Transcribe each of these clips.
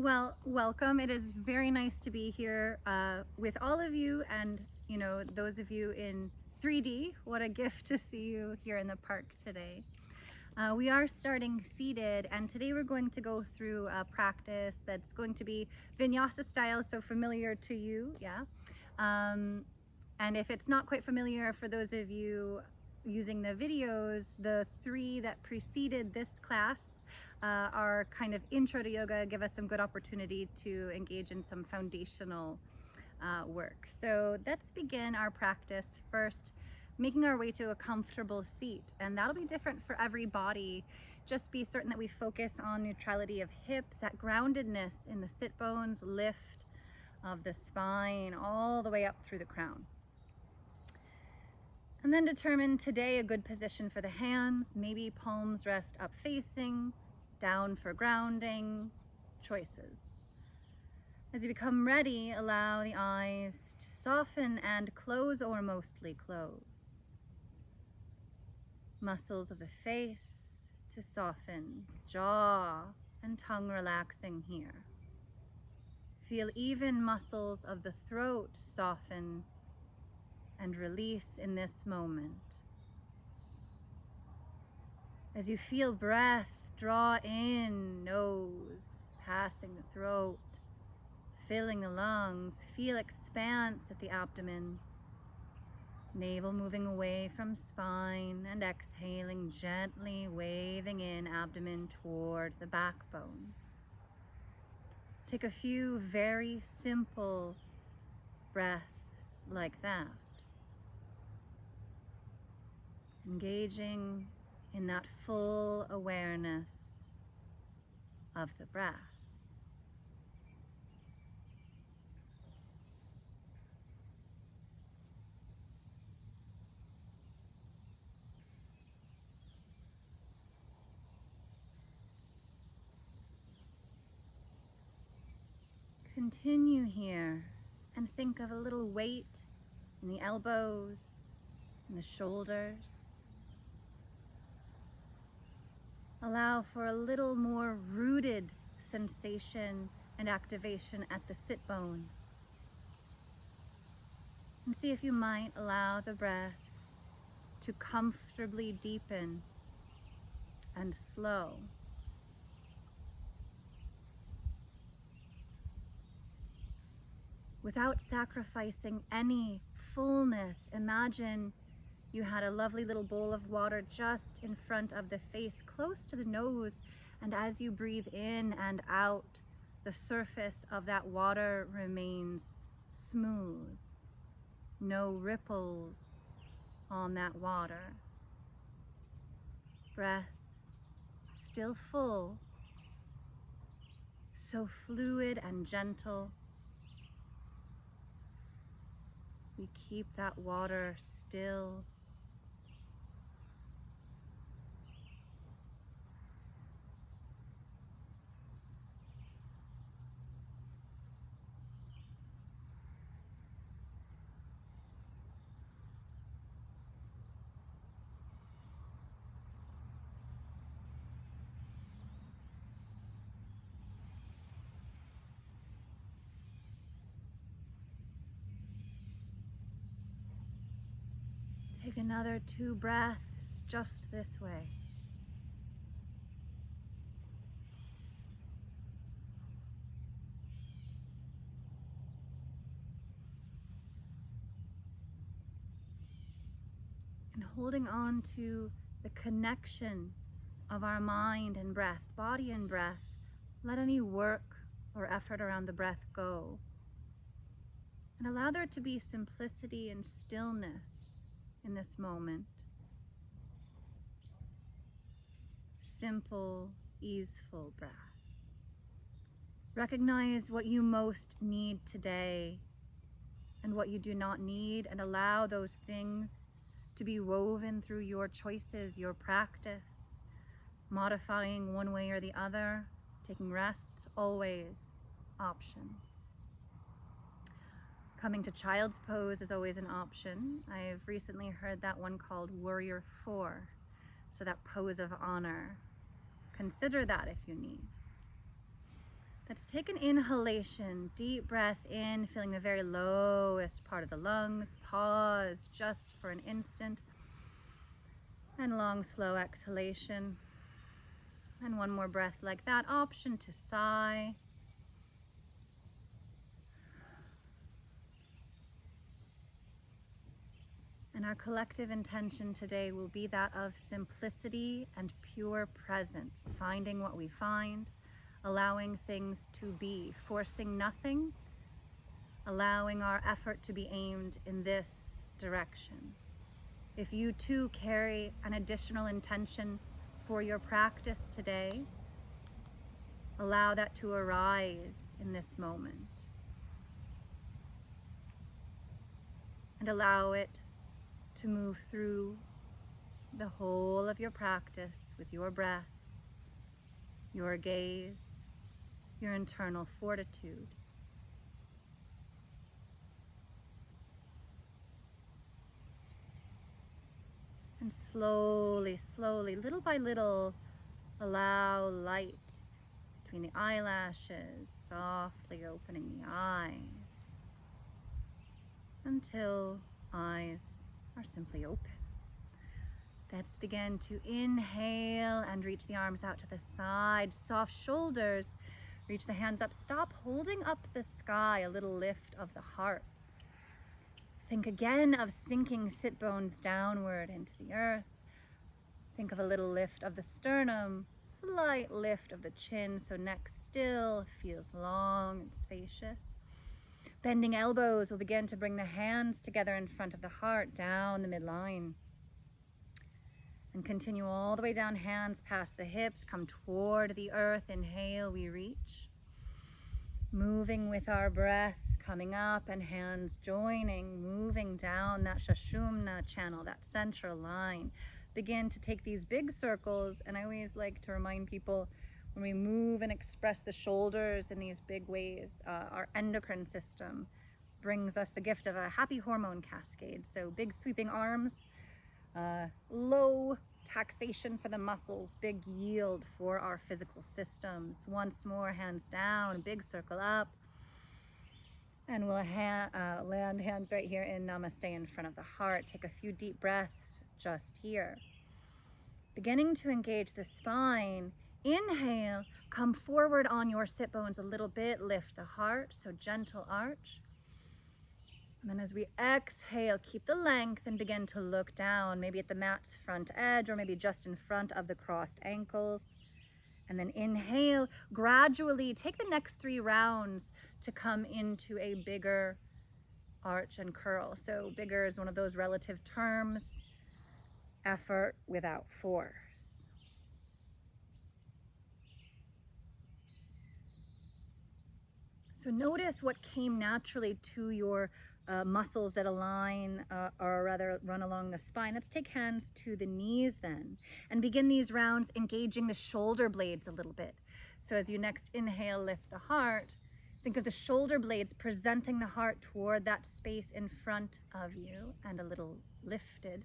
Well, welcome. It is very nice to be here with all of you, and those of you in 3D. What a gift to see you here in the park today. We are starting seated, and today we're going to go through a practice that's going to be vinyasa style, so familiar to you, yeah. And if it's not quite familiar for those of you using the videos, the three that preceded this class our kind of intro to yoga, give us some good opportunity to engage in some foundational work. So let's begin our practice first, making our way to a comfortable seat, and that'll be different for every body. Just be certain that we focus on neutrality of hips, that groundedness in the sit bones, lift of the spine all the way up through the crown. And then determine today a good position for the hands. Maybe palms rest up facing, down for grounding, choices. As you become ready, allow the eyes to soften and close or mostly close. Muscles of the face to soften, jaw and tongue relaxing here. Feel even muscles of the throat soften and release in this moment. As you feel breath draw in, nose, passing the throat, filling the lungs. Feel expanse at the abdomen. Navel moving away from spine, and exhaling, gently waving in abdomen toward the backbone. Take a few very simple breaths like that. Engaging in that full awareness of the breath. Continue here and think of a little weight in the elbows, in the shoulders. Allow for a little more rooted sensation and activation at the sit bones. And see if you might allow the breath to comfortably deepen and slow. Without sacrificing any fullness, imagine you had a lovely little bowl of water just in front of the face, close to the nose, and as you breathe in and out, the surface of that water remains smooth. No ripples on that water. Breath still full, so fluid and gentle. We keep that water still. Take another 2 breaths just this way. And holding on to the connection of our mind and breath, body and breath, let any work or effort around the breath go. And allow there to be simplicity and stillness in this moment. Simple, easeful breath. Recognize what you most need today and what you do not need, and allow those things to be woven through your choices, your practice, modifying one way or the other, taking rests, always options. Coming to child's pose is always an option. I've recently heard that one called Warrior 4, so that pose of honor. Consider that if you need. Let's take an inhalation, deep breath in, feeling the very lowest part of the lungs. Pause just for an instant. And long, slow exhalation. And one more breath like that. Option to sigh. And our collective intention today will be that of simplicity and pure presence, finding what we find, allowing things to be, forcing nothing, allowing our effort to be aimed in this direction. If you too carry an additional intention for your practice today, allow that to arise in this moment. And allow it to move through the whole of your practice with your breath, your gaze, your internal fortitude. And slowly, slowly, little by little, allow light between the eyelashes, softly opening the eyes until eyes are simply open. Let's begin to inhale and reach the arms out to the side, soft shoulders, reach the hands up. Stop holding up the sky, a little lift of the heart. Think again of sinking sit bones downward into the earth. Think of a little lift of the sternum, slight lift of the chin so neck still feels long and spacious. Bending elbows will begin to bring the hands together in front of the heart, down the midline. And continue all the way down, hands past the hips, come toward the earth. Inhale, we reach. Moving with our breath, coming up and hands joining, moving down that Sushumna channel, that central line. Begin to take these big circles, and I always like to remind people when we move and express the shoulders in these big ways, our endocrine system brings us the gift of a happy hormone cascade. So big sweeping arms, low taxation for the muscles, big yield for our physical systems. Once more, hands down, big circle up. And we'll land hands right here in Namaste in front of the heart. Take a few deep breaths just here. Beginning to engage the spine. Inhale, come forward on your sit bones a little bit, lift the heart, so gentle arch. And then as we exhale, keep the length and begin to look down, maybe at the mat's front edge or maybe just in front of the crossed ankles. And then inhale, gradually take the next 3 rounds to come into a bigger arch and curl. So bigger is one of those relative terms, effort without force. So notice what came naturally to your muscles that align or rather run along the spine. Let's take hands to the knees then and begin these rounds engaging the shoulder blades a little bit. So as you next inhale, lift the heart. Think of the shoulder blades presenting the heart toward that space in front of you and a little lifted.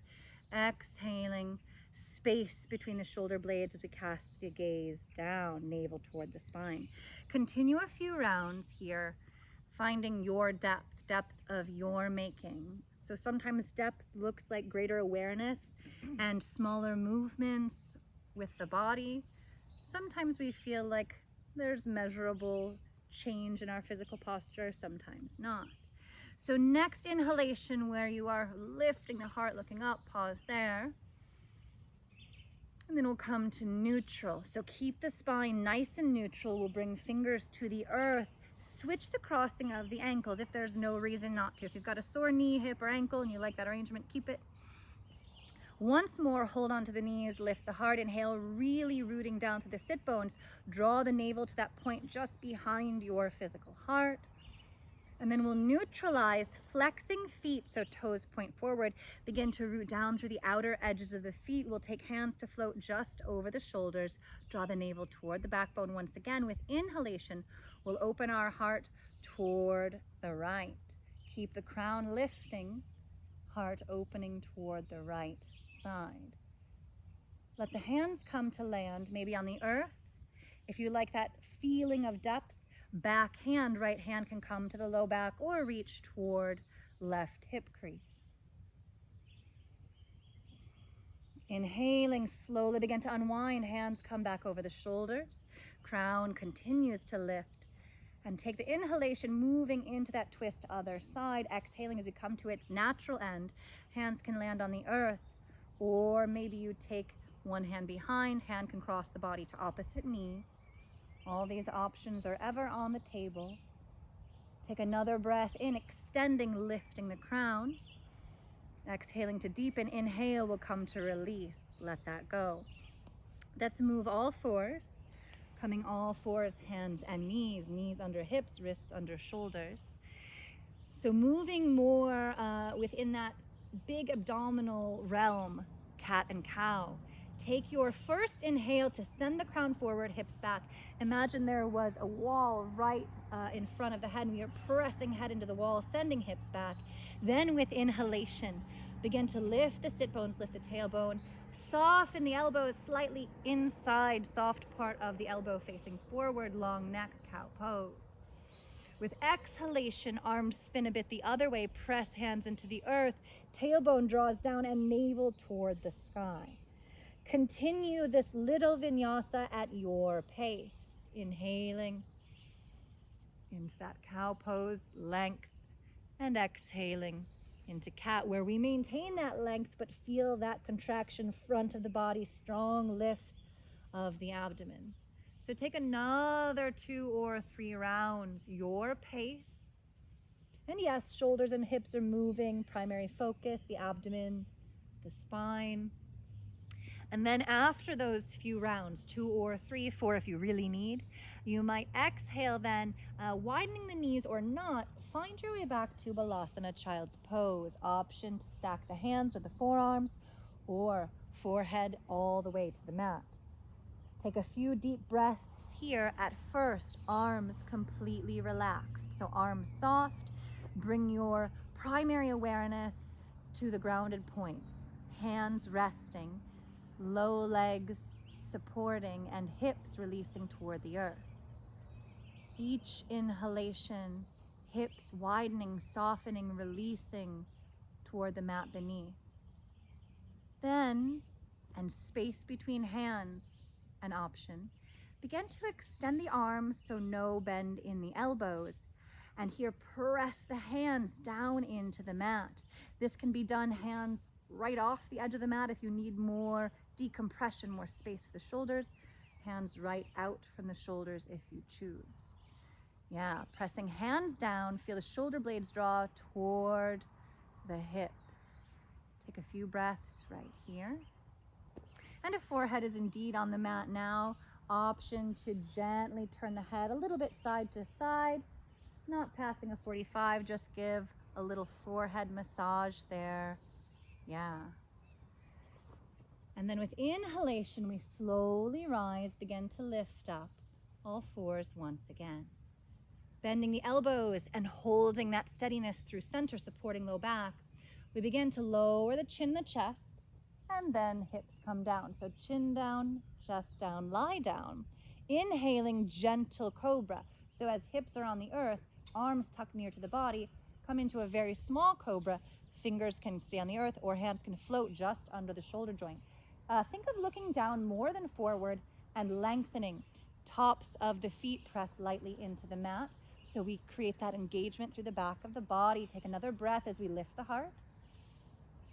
Exhaling, space between the shoulder blades as we cast the gaze down, navel toward the spine. Continue a few rounds here, finding your depth of your making. So sometimes depth looks like greater awareness and smaller movements with the body. Sometimes we feel like there's measurable change in our physical posture, sometimes not. So next inhalation, where you are lifting the heart, looking up, pause there. And then we'll come to neutral. So keep the spine nice and neutral. We'll bring fingers to the earth. Switch the crossing of the ankles if there's no reason not to. If you've got a sore knee, hip, or ankle and you like that arrangement, keep it. Once more, hold on to the knees, lift the heart, inhale, really rooting down through the sit bones. Draw the navel to that point just behind your physical heart. And then we'll neutralize, flexing feet, so toes point forward. Begin to root down through the outer edges of the feet. We'll take hands to float just over the shoulders. Draw the navel toward the backbone once again. With inhalation, we'll open our heart toward the right. Keep the crown lifting, heart opening toward the right side. Let the hands come to land, maybe on the earth. If you like that feeling of depth, Back hand, right hand can come to the low back or reach toward left hip crease. Inhaling, slowly begin to unwind. Hands come back over the shoulders. Crown continues to lift. And take the inhalation, moving into that twist other side. Exhaling as we come to its natural end. Hands can land on the earth, or maybe you take one hand behind. Hand can cross the body to opposite knee. All these options are ever on the table. Take another breath in, extending, lifting the crown. Exhaling to deepen. Inhale will come to release. Let that go. Let's move all fours. Coming all fours, hands and knees. Knees under hips, wrists under shoulders. So moving more within that big abdominal realm, cat and cow. Take your first inhale to send the crown forward, hips back. Imagine there was a wall right in front of the head, and we are pressing head into the wall, sending hips back. Then with inhalation, begin to lift the sit bones, lift the tailbone. Soften the elbows slightly inside, soft part of the elbow facing forward, long neck, cow pose. With exhalation, arms spin a bit the other way, press hands into the earth, tailbone draws down and navel toward the sky. Continue this little vinyasa at your pace. Inhaling into that cow pose, length, and exhaling into cat, where we maintain that length but feel that contraction, front of the body, strong lift of the abdomen. So take another 2 or 3 rounds, your pace. And yes, shoulders and hips are moving, primary focus, the abdomen, the spine. And then after those few rounds, 2 or 3, 4 if you really need, you might exhale then, widening the knees or not, find your way back to Balasana, child's pose. Option to stack the hands or the forearms, or forehead all the way to the mat. Take a few deep breaths here. At first, arms completely relaxed. So arms soft, bring your primary awareness to the grounded points. Hands resting, low legs supporting, and hips releasing toward the earth. Each inhalation, hips widening, softening, releasing toward the mat beneath. Then, and space between hands, an option, begin to extend the arms so no bend in the elbows. And here, press the hands down into the mat. This can be done hands right off the edge of the mat if you need more decompression, more space for the shoulders. Hands right out from the shoulders if you choose. Yeah, pressing hands down, feel the shoulder blades draw toward the hips. Take a few breaths right here. And if forehead is indeed on the mat now, option to gently turn the head a little bit side to side, not passing a 45, just give a little forehead massage there. Yeah. And then with inhalation, we slowly rise, begin to lift up, all fours once again. Bending the elbows and holding that steadiness through center, supporting low back. We begin to lower the chin, the chest, and then hips come down. So chin down, chest down, lie down. Inhaling, gentle cobra. So as hips are on the earth, arms tucked near to the body, come into a very small cobra. Fingers can stay on the earth or hands can float just under the shoulder joint. Think of looking down more than forward and lengthening. Tops of the feet press lightly into the mat. So we create that engagement through the back of the body. Take another breath as we lift the heart.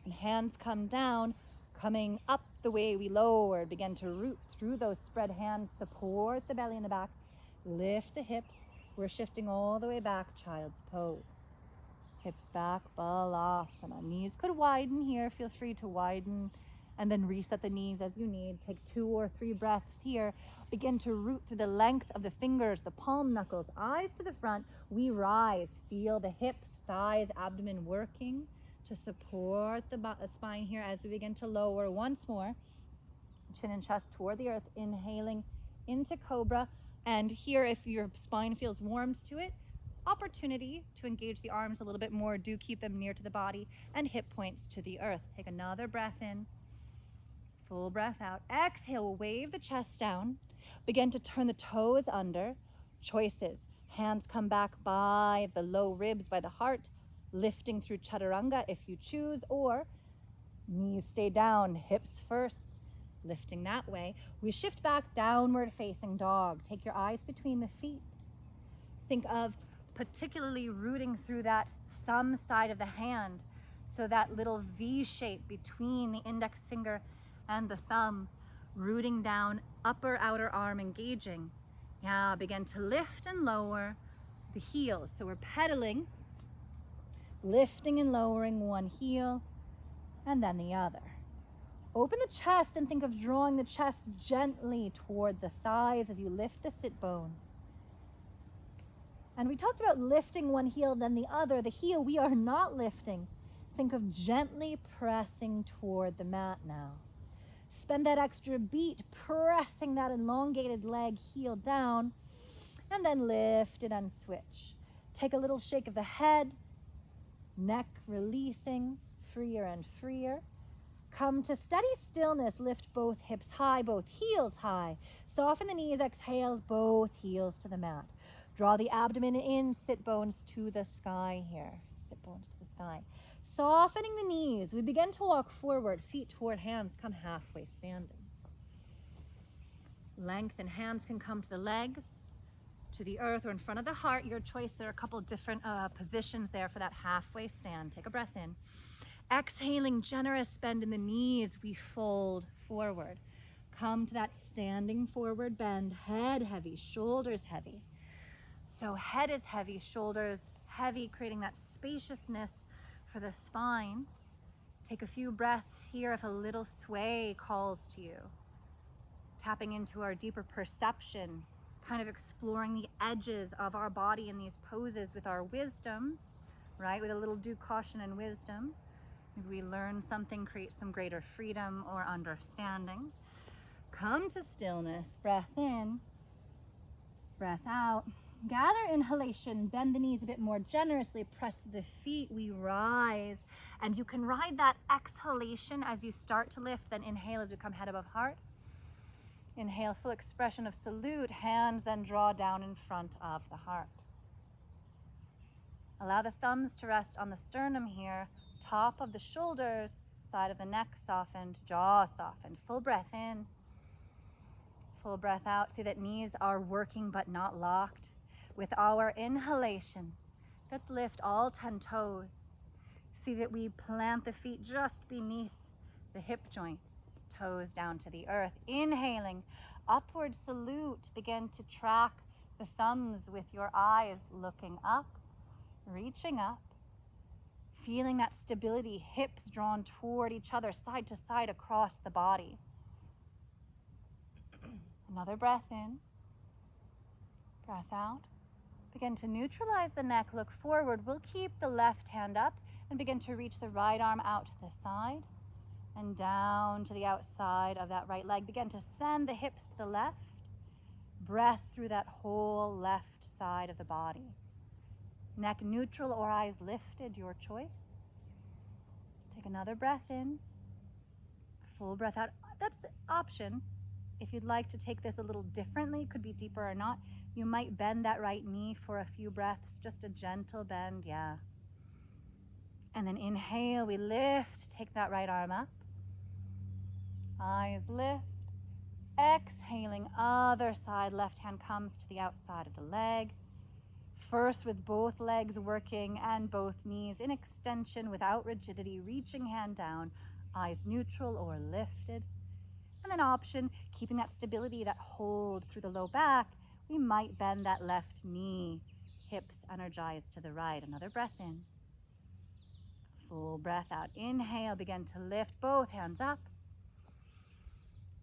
And hands come down, coming up the way we lowered. Begin to root through those spread hands. Support the belly in the back. Lift the hips. We're shifting all the way back, child's pose. Hips back, Balasana. Knees could widen here. Feel free to widen and then reset the knees as you need. Take 2 or 3 breaths here. Begin to root through the length of the fingers, the palm knuckles, eyes to the front. We rise. Feel the hips, thighs, abdomen working to support the spine here as we begin to lower once more. Chin and chest toward the earth, inhaling into cobra. And here, if your spine feels warmed to it, opportunity to engage the arms a little bit more. Do keep them near to the body and hip points to the earth. Take another breath in. Full breath out. Exhale, wave the chest down. Begin to turn the toes under. Choices. Hands come back by the low ribs, by the heart, lifting through chaturanga if you choose, or knees stay down, hips first, lifting that way. We shift back, downward facing dog. Take your eyes between the feet. Think of particularly rooting through that thumb side of the hand, so that little V shape between the index finger and the thumb, rooting down, upper outer arm engaging. Yeah, begin to lift and lower the heels. So we're pedaling, lifting and lowering one heel and then the other. Open the chest and think of drawing the chest gently toward the thighs as you lift the sit bones. And we talked about lifting one heel, then the other. The heel we are not lifting. Think of gently pressing toward the mat now. Spend that extra beat pressing that elongated leg heel down, and then lift it and switch. Take a little shake of the head, neck releasing, freer and freer. Come to steady stillness, lift both hips high, both heels high. Soften the knees, exhale, both heels to the mat. Draw the abdomen in, sit bones to the sky here. Sit bones to the sky. Softening the knees, we begin to walk forward, feet toward hands, come halfway standing. Lengthen, hands can come to the legs, to the earth, or in front of the heart, your choice. There are a couple different positions there for that halfway stand. Take a breath in. Exhaling, generous bend in the knees, we fold forward. Come to that standing forward bend, head heavy, shoulders heavy. So head is heavy, shoulders heavy, creating that spaciousness for the spine. Take a few breaths here if a little sway calls to you. Tapping into our deeper perception, kind of exploring the edges of our body in these poses with our wisdom, right? With a little due caution and wisdom. Maybe we learn something, create some greater freedom or understanding. Come to stillness, breath in, breath out. Gather inhalation, bend the knees a bit more generously, press the feet, we rise. And you can ride that exhalation as you start to lift, then inhale as we come head above heart. Inhale, full expression of salute, hands then draw down in front of the heart. Allow the thumbs to rest on the sternum here, top of the shoulders, side of the neck softened, jaw softened. Full breath in, full breath out. See that knees are working but not locked. With our inhalation, let's lift all 10 toes. See that we plant the feet just beneath the hip joints, toes down to the earth. Inhaling, upward salute. Begin to track the thumbs with your eyes looking up, reaching up. Feeling that stability, hips drawn toward each other, side to side across the body. Another breath in, breath out. Begin to neutralize the neck, look forward. We'll keep the left hand up and begin to reach the right arm out to the side and down to the outside of that right leg. Begin to send the hips to the left. Breath through that whole left side of the body. Neck neutral or eyes lifted, your choice. Take another breath in, full breath out. That's the option. If you'd like to take this a little differently, could be deeper or not, you might bend that right knee for a few breaths, just a gentle bend, yeah. And then inhale, we lift, take that right arm up. Eyes lift. Exhaling, other side, left hand comes to the outside of the leg. First with both legs working and both knees in extension without rigidity, reaching hand down, eyes neutral or lifted. And then option, keeping that stability, that hold through the low back, we might bend that left knee, hips energized to the right. Another breath in. Full breath out. Inhale, begin to lift both hands up.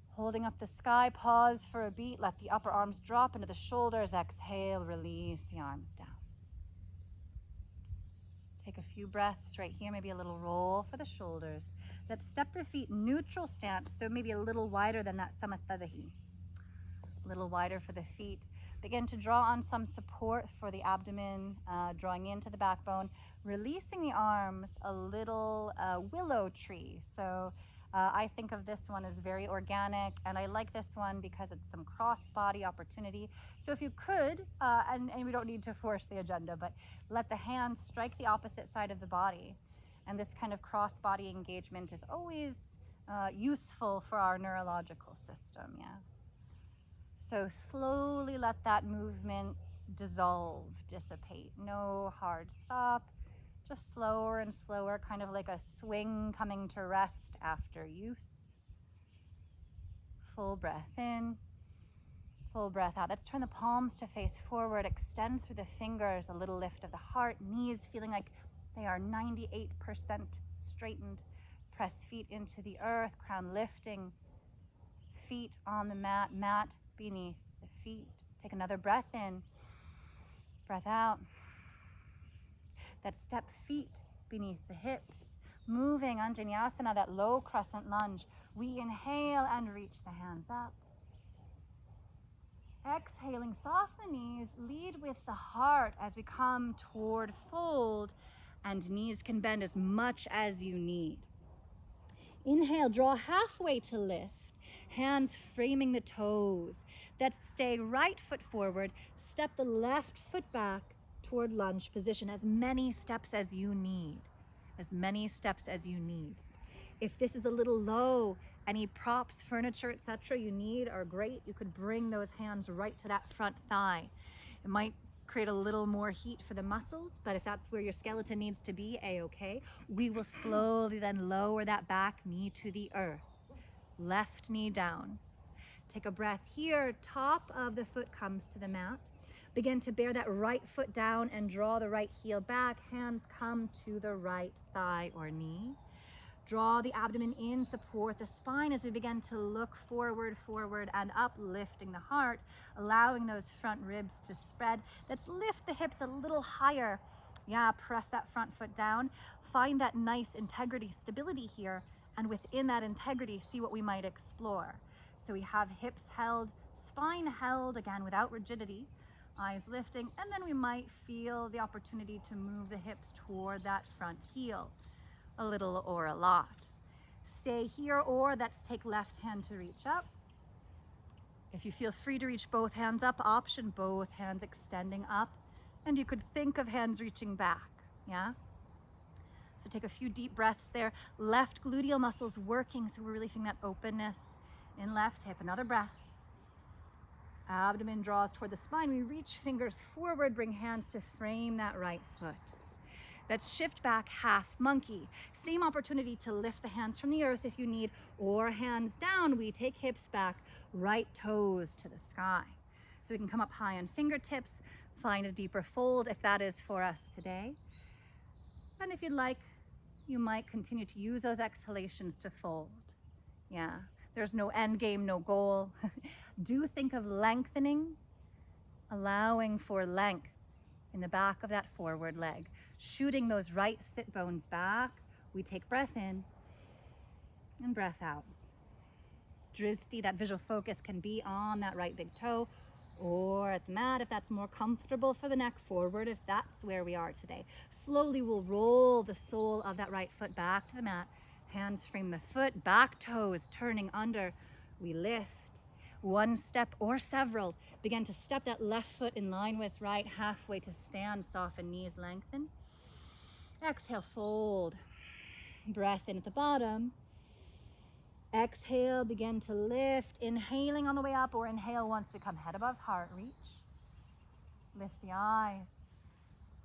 Holding up the sky, pause for a beat, let the upper arms drop into the shoulders. Exhale, release the arms down. Take a few breaths right here, maybe a little roll for the shoulders. Let's step the feet neutral stance, so maybe a little wider than that samastadahi. A little wider for the feet. Begin to draw on some support for the abdomen, drawing into the backbone, releasing the arms, a little willow tree. So I think of this one as very organic, and I like this one because it's some cross-body opportunity. So if you could, and we don't need to force the agenda, but let the hands strike the opposite side of the body. And this kind of cross-body engagement is always useful for our neurological system, yeah? So slowly let that movement dissolve, dissipate. No hard stop, just slower and slower, kind of like a swing coming to rest after use. Full breath in, full breath out. Let's turn the palms to face forward, extend through the fingers, a little lift of the heart, knees feeling like they are 98% straightened. Press feet into the earth, crown lifting, feet on the mat, mat beneath the feet. Take another breath in, breath out. That step feet beneath the hips, moving Anjaneyasana, that low crescent lunge. We inhale and reach the hands up. Exhaling, soften the knees, lead with the heart as we come toward fold, and knees can bend as much as you need. Inhale, draw halfway to lift, hands framing the toes. That stay right foot forward, step the left foot back toward lunge position, as many steps as you need, as many steps as you need. If this is a little low, any props, furniture, etc. you need are great. You could bring those hands right to that front thigh. It might create a little more heat for the muscles, but if that's where your skeleton needs to be, a-okay. We will slowly then lower that back knee to the earth. Left knee down. Take a breath here. Top of the foot comes to the mat. Begin to bear that right foot down and draw the right heel back. Hands come to the right thigh or knee. Draw the abdomen in, support the spine as we begin to look forward, forward and up, lifting the heart, allowing those front ribs to spread. Let's lift the hips a little higher. Yeah, press that front foot down. Find that nice integrity, stability here, and within that integrity, see what we might explore. So we have hips held, spine held, again without rigidity, eyes lifting, and then we might feel the opportunity to move the hips toward that front heel. A little or a lot. Stay here, or let's take left hand to reach up. If you feel free to reach both hands up, option both hands extending up, and you could think of hands reaching back, yeah? So take a few deep breaths there. Left gluteal muscles working, so we're really feeling that openness in left hip. Another breath. Abdomen draws toward the spine. We reach fingers forward, bring hands to frame that right foot. Let's shift back, half monkey. Same opportunity to lift the hands from the earth if you need, or hands down. We take hips back, right toes to the sky. So we can come up high on fingertips, find a deeper fold if that is for us today. And if you'd like, you might continue to use those exhalations to fold. Yeah, there's no end game, no goal. Do think of lengthening, allowing for length in the back of that forward leg, shooting those right sit bones back. We take breath in and breath out. Dristi, that visual focus can be on that right big toe or at the mat if that's more comfortable for the neck, forward if that's where we are today. Slowly we'll roll the sole of that right foot back to the mat. Hands frame the foot, back toes turning under. We lift. One step or several. Begin to step that left foot in line with right, halfway to stand, soften knees, lengthen. Exhale, fold. Breath in at the bottom. Exhale, begin to lift. Inhaling on the way up, or inhale once we come head above heart, reach. Lift the eyes.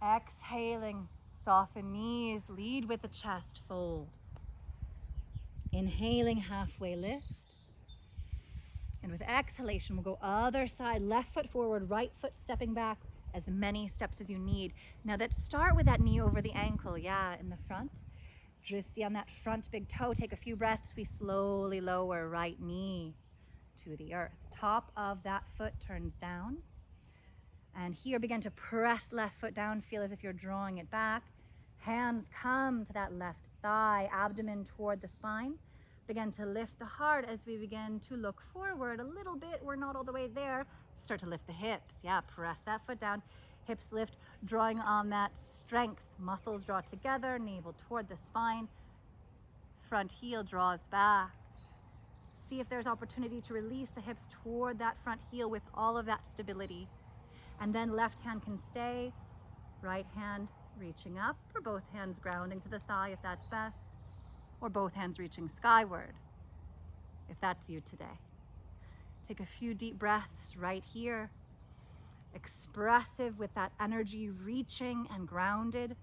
Exhaling, soften knees, lead with the chest, fold. Inhaling, halfway lift. And with exhalation, we'll go other side, left foot forward, right foot stepping back, as many steps as you need. Now let's start with that knee over the ankle, yeah, in the front. Dristi on that front big toe, take a few breaths. We slowly lower right knee to the earth. Top of that foot turns down. And here begin to press left foot down, feel as if you're drawing it back. Hands come to that left thigh, abdomen toward the spine. Begin to lift the heart as we begin to look forward a little bit. We're not all the way there. Start to lift the hips. Yeah, press that foot down. Hips lift, drawing on that strength. Muscles draw together, navel toward the spine. front heel draws back. See if there's opportunity to release the hips toward that front heel with all of that stability. And then left hand can stay, right hand reaching up, or both hands grounding to the thigh if that's best, or both hands reaching skyward if that's you today. Take a few deep breaths right here, expressive with that energy reaching and grounded.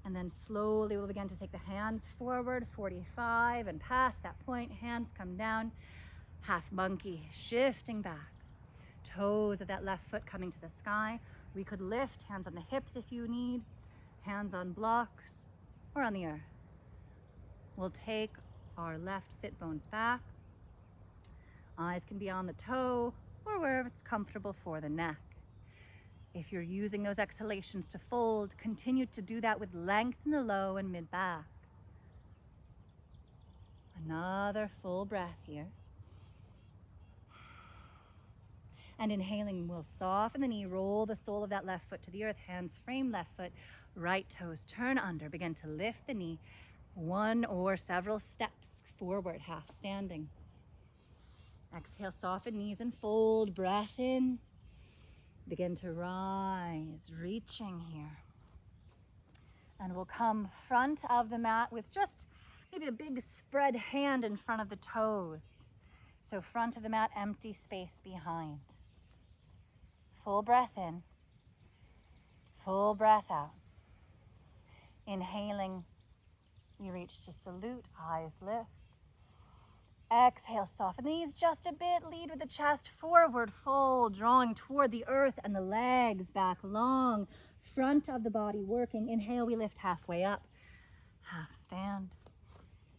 And then slowly we'll begin to take the hands forward, 45, and past that point, hands come down, half monkey, shifting back. Toes of that left foot coming to the sky. We could lift, hands on the hips if you need, hands on blocks, or on the earth. We'll take our left sit bones back. Eyes can be on the toe, or wherever it's comfortable for the neck. If you're using those exhalations to fold, continue to do that with length in the low and mid back. Another full breath here. And inhaling, we'll soften the knee, roll the sole of that left foot to the earth, hands frame left foot, right toes turn under, begin to lift the knee, one or several steps forward, half standing. Exhale, soften knees and fold, breath in. Begin to rise, reaching here. And we'll come front of the mat with just maybe a big spread hand in front of the toes. So front of the mat, empty space behind. Full breath in, full breath out. Inhaling, we reach to salute, eyes lift. Exhale, soften the knees just a bit, lead with the chest forward, fold, drawing toward the earth and the legs back long, front of the body working. Inhale, we lift halfway up, half stand.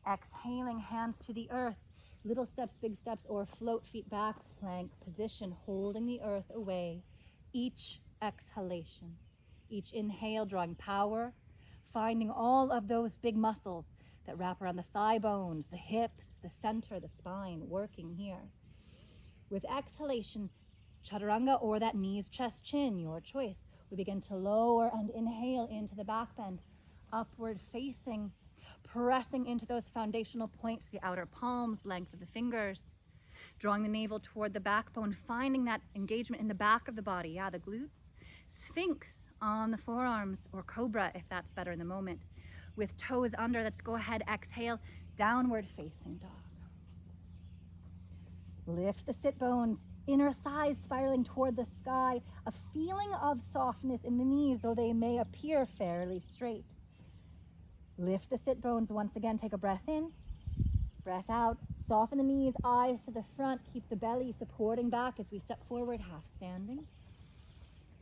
Exhaling, hands to the earth, little steps, big steps, or float feet back, plank position, holding the earth away. Each exhalation, each inhale, drawing power, finding all of those big muscles that wrap around the thigh bones, the hips, the center, the spine, working here. With exhalation, chaturanga or that knees, chest, chin, your choice. We begin to lower and inhale into the back bend, upward facing, pressing into those foundational points, the outer palms, length of the fingers, drawing the navel toward the backbone, finding that engagement in the back of the body, the glutes. Sphinx on the forearms, or cobra if that's better in the moment. With toes under, let's go ahead, exhale, downward facing dog. Lift the sit bones, inner thighs spiraling toward the sky, a feeling of softness in the knees, though they may appear fairly straight. Lift the sit bones once again, take a breath in, breath out, soften the knees, eyes to the front, keep the belly supporting back as we step forward, half standing.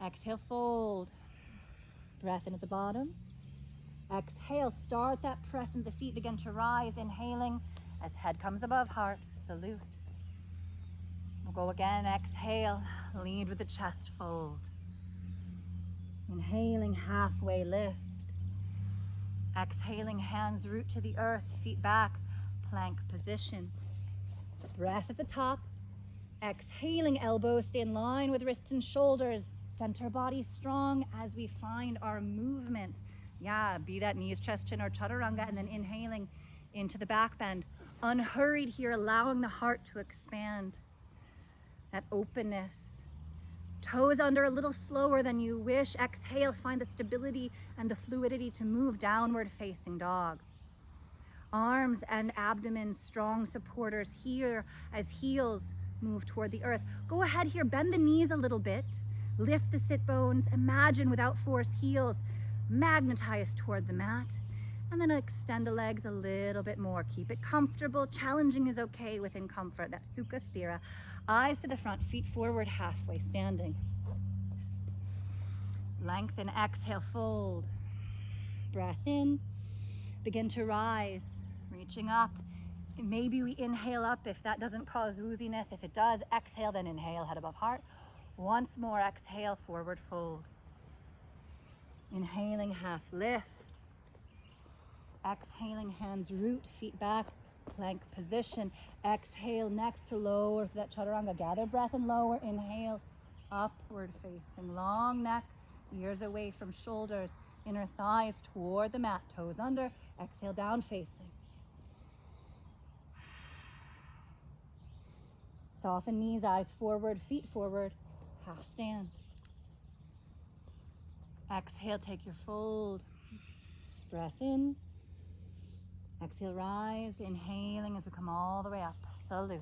Exhale, fold, breath in at the bottom. Exhale, start that press into the feet, begin to rise, inhaling as head comes above heart, salute. We'll go again, exhale, lead with the chest, fold. Inhaling, halfway lift. Exhaling, hands root to the earth, feet back, plank position. Breath at the top. Exhaling, elbows stay in line with wrists and shoulders. Center body strong as we find our movement. Be that knees, chest, chin, or chaturanga, and then inhaling into the back bend. Unhurried here, allowing the heart to expand. That openness. Toes under a little slower than you wish. Exhale, find the stability and the fluidity to move downward facing dog. Arms and abdomen, strong supporters here as heels move toward the earth. Go ahead here, bend the knees a little bit. Lift the sit bones, imagine without force, heels magnetize toward the mat, and then extend the legs a little bit more. Keep it comfortable. Challenging is okay within comfort. That Sukha Sthira. Eyes to the front, feet forward, halfway standing. Lengthen, exhale, fold. Breath in. Begin to rise, reaching up. Maybe we inhale up if that doesn't cause wooziness. If it does, exhale, then inhale, head above heart. Once more, exhale, forward fold. Inhaling, half lift. Exhaling, hands root, feet back, plank position. Exhale, next to lower for that chaturanga. Gather breath and lower. Inhale, upward facing, long neck, ears away from shoulders. Inner thighs toward the mat, toes under, exhale, down facing. Soften knees, eyes forward, feet forward, half stand. Exhale, take your fold. Breath in. Exhale, rise, inhaling as we come all the way up. Salute.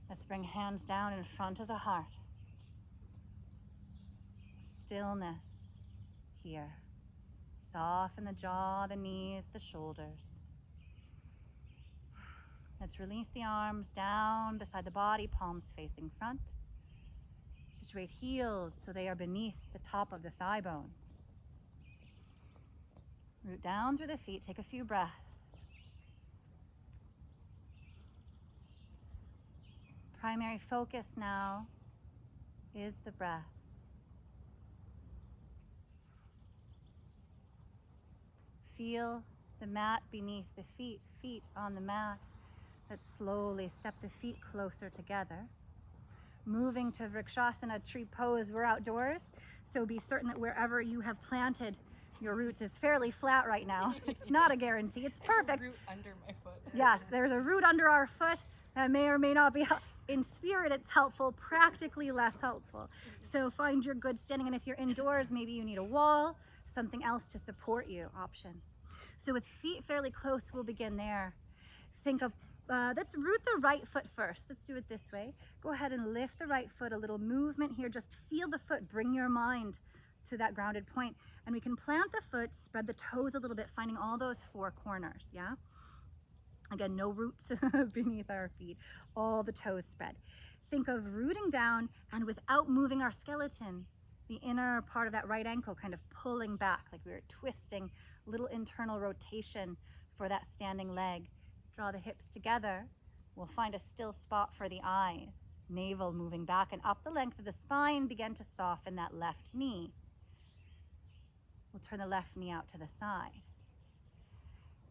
Let's bring hands down in front of the heart. Stillness here. Soften the jaw, the knees, the shoulders. Let's release the arms down beside the body, palms facing front. Situate heels so they are beneath the top of the thigh bones. Root down through the feet, take a few breaths. Primary focus now is the breath. Feel the mat beneath the feet, feet on the mat. Let's slowly step the feet closer together. Moving to Vrikshasana, tree pose. We're outdoors, so be certain that wherever you have planted your roots is fairly flat right now. It's not a guarantee, it's perfect. Root under my foot. Yes, there's a root under our foot that may or may not be, in spirit it's helpful, practically less helpful. So find your good standing, and if you're indoors, maybe you need a wall, something else to support you, options. So with feet fairly close, we'll begin there. Think of, let's root the right foot first. Let's do it this way. Go ahead and lift the right foot, a little movement here. Just feel the foot, bring your mind to that grounded point. And we can plant the foot, spread the toes a little bit, finding all those four corners, yeah? Again, no roots beneath our feet, all the toes spread. Think of rooting down and without moving our skeleton, the inner part of that right ankle kind of pulling back, like we were twisting, little internal rotation for that standing leg. Draw the hips together. We'll find a still spot for the eyes. Navel moving back and up the length of the spine. Begin to soften that left knee. We'll turn the left knee out to the side.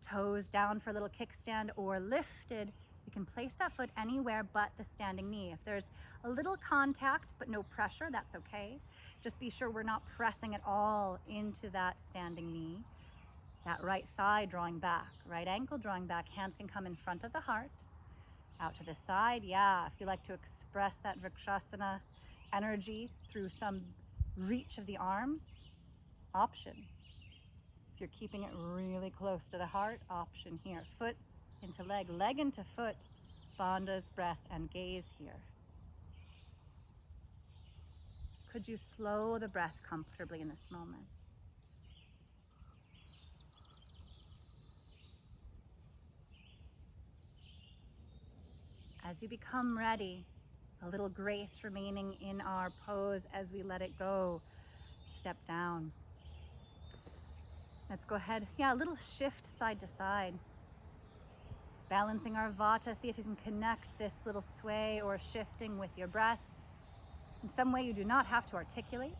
Toes down for a little kickstand or lifted. You can place that foot anywhere but the standing knee. If there's a little contact but no pressure, that's okay. Just be sure we're not pressing at all into that standing knee. That right thigh drawing back, right ankle drawing back. Hands can come in front of the heart, out to the side. Yeah, if you like to express that Vrikshasana energy through some reach of the arms, options. If you're keeping it really close to the heart, option here. Foot into leg, leg into foot. Bandha's breath and gaze here. Could you slow the breath comfortably in this moment? As you become ready, a little grace remaining in our pose as we let it go. Step down. Let's go ahead. Yeah, a little shift side to side. Balancing our vata. See if you can connect this little sway or shifting with your breath. In some way you do not have to articulate.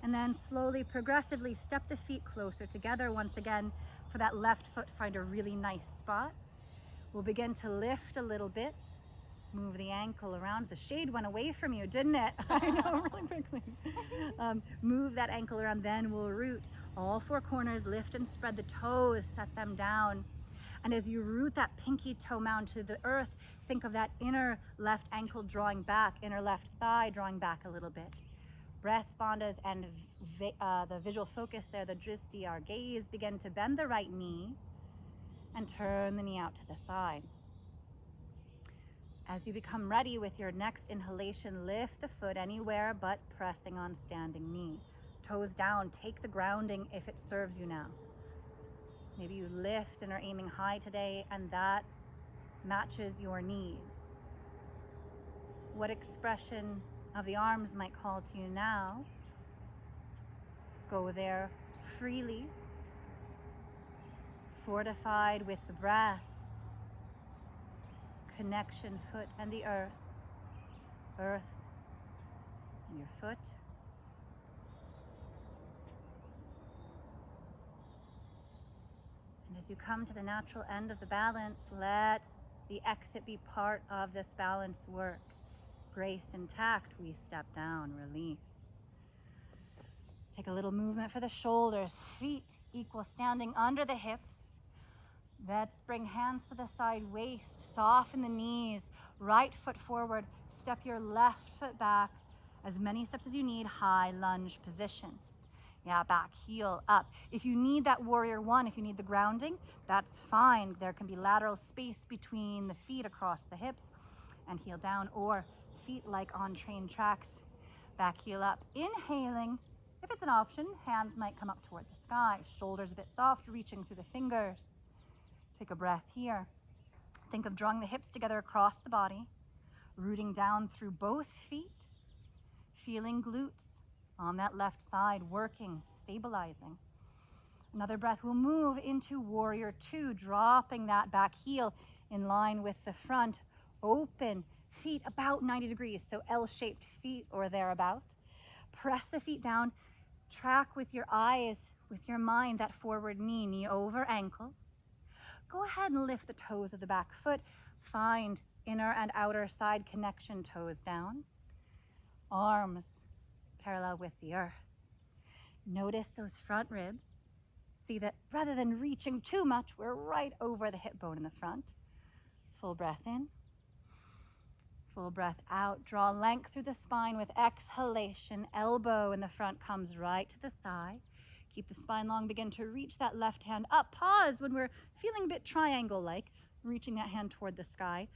And then slowly, progressively step the feet closer together. Once again, for that left foot, find a really nice spot. We'll begin to lift a little bit. Move the ankle around. The shade went away from you, didn't it? I know, really quickly. Move that ankle around, then we'll root. All four corners, lift and spread the toes, set them down. And as you root that pinky toe mound to the earth, think of that inner left ankle drawing back, inner left thigh drawing back a little bit. Breath bandhas and the visual focus there, the dristi, our gaze, begin to bend the right knee and turn the knee out to the side. As you become ready with your next inhalation, lift the foot anywhere but pressing on standing knee. Toes down, take the grounding if it serves you now. Maybe you lift and are aiming high today and that matches your knees. What expression of the arms might call to you now? Go there freely, fortified with the breath. Connection, foot and the earth and your foot. And as you come to the natural end of the balance, let the exit be part of this balance work. Grace intact, we step down, release. Take a little movement for the shoulders. Feet equal standing under the hips. Let's bring hands to the side waist. Soften the knees. Right foot forward. Step your left foot back. As many steps as you need. High lunge position. Yeah, back heel up. If you need that warrior one, if you need the grounding, that's fine. There can be lateral space between the feet across the hips and heel down, or feet like on train tracks. Back heel up. Inhaling. If it's an option, hands might come up toward the sky. Shoulders a bit soft, reaching through the fingers. Take a breath here. Think of drawing the hips together across the body, rooting down through both feet, feeling glutes on that left side, working, stabilizing. Another breath, we'll move into warrior two, dropping that back heel in line with the front. Open, feet about 90 degrees, so L-shaped feet or thereabout. Press the feet down, track with your eyes, with your mind, that forward knee, knee over ankle. Go ahead and lift the toes of the back foot. Find inner and outer side connection, toes down. Arms parallel with the earth. Notice those front ribs. See that rather than reaching too much, we're right over the hip bone in the front. Full breath in. Full breath out. Draw length through the spine with exhalation. Elbow in the front comes right to the thigh. Keep the spine long. Begin to reach that left hand up. Pause when we're feeling a bit triangle-like, reaching that hand toward the sky.